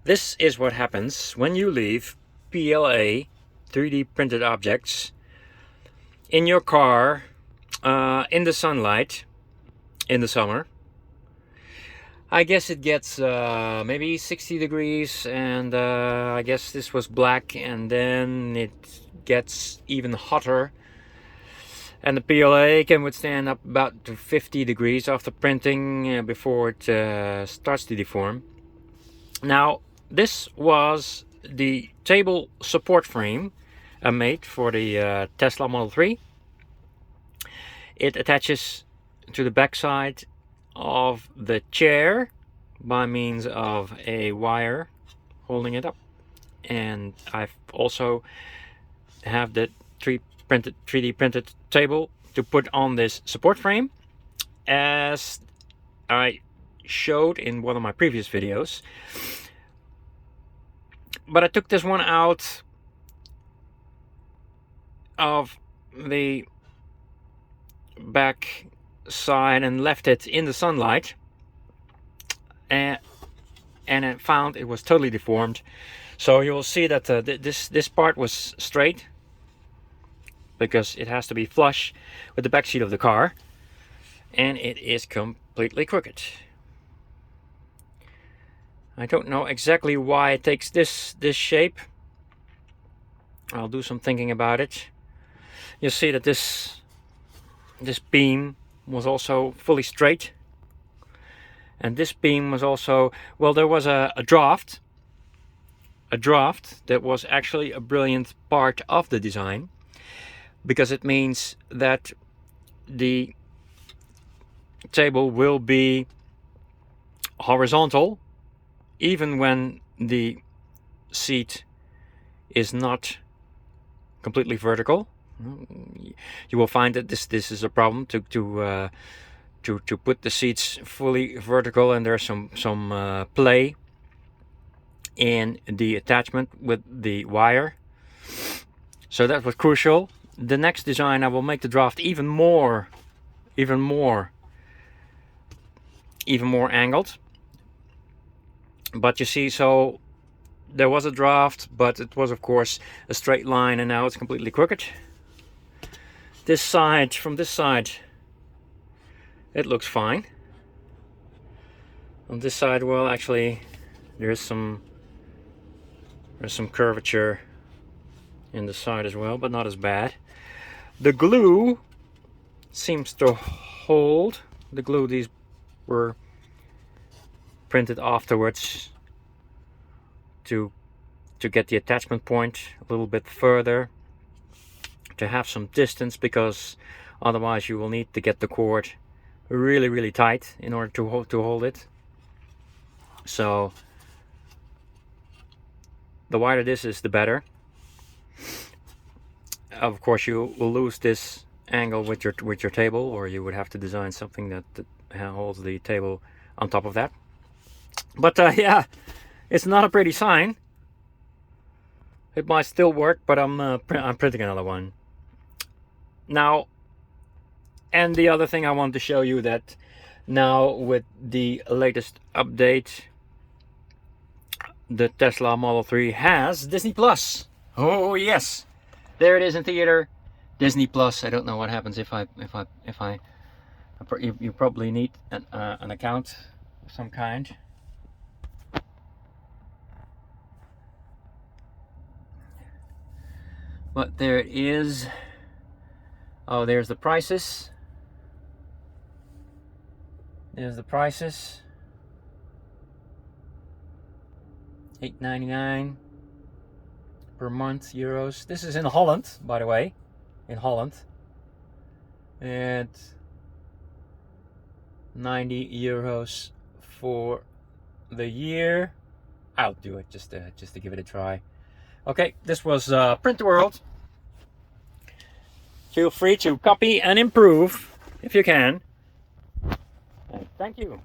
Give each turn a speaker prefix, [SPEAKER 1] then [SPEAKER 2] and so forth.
[SPEAKER 1] This is what happens when you leave PLA 3D printed objects in your car in the sunlight in the summer. I guess it gets maybe 60 degrees, and I guess this was black, and then it gets even hotter, and the PLA can withstand up about to 50 degrees after printing before it starts to deform. Now, this was the table support frame made for the Tesla Model 3. It attaches to the back side of the chair by means of a wire holding it up, and I've also have the 3D printed table to put on this support frame, as I showed in one of my previous videos. But I took this one out of the back side and left it in the sunlight, and I found it was totally deformed. So you'll see that this part was straight, because it has to be flush with the back seat of the car, and it is completely crooked. I don't know exactly why it takes this shape. I'll do some thinking about it. You'll see that this beam was also fully straight, and this beam was also, well, there was a draft that was actually a brilliant part of the design, because it means that the table will be horizontal even when the seat is not completely vertical. You will find that this is a problem to put the seats fully vertical, and there's some play in the attachment with the wire. So that was crucial. The next design, I will make the draft even more angled. But you see, so there was a draft, but it was of course a straight line, and now it's completely crooked. This side, from this side, it looks fine. On this side, well, actually there's some curvature in the side as well, but not as bad. The glue seems to hold. The glue, these were printed afterwards to get the attachment point a little bit further, to have some distance, because otherwise you will need to get the cord really tight in order to hold it. So the wider this is, the better. Of course, you will lose this angle with your table, or you would have to design something that holds the table on top of that. But yeah, it's not a pretty sign. It might still work, but I'm printing another one now. And the other thing I want to show you, that now with the latest update, the Tesla Model 3 has Disney Plus. Oh yes, there it is in theater. Disney Plus. I don't know what happens if you probably need an account of some kind. But there it is. Oh, there's the prices. There's the prices. $8.99 per month, euros. This is in Holland, by the way. In Holland. And 90 euros for the year. I'll do it just to give it a try. Okay, this was Print the World. Feel free to copy and improve if you can. And thank you.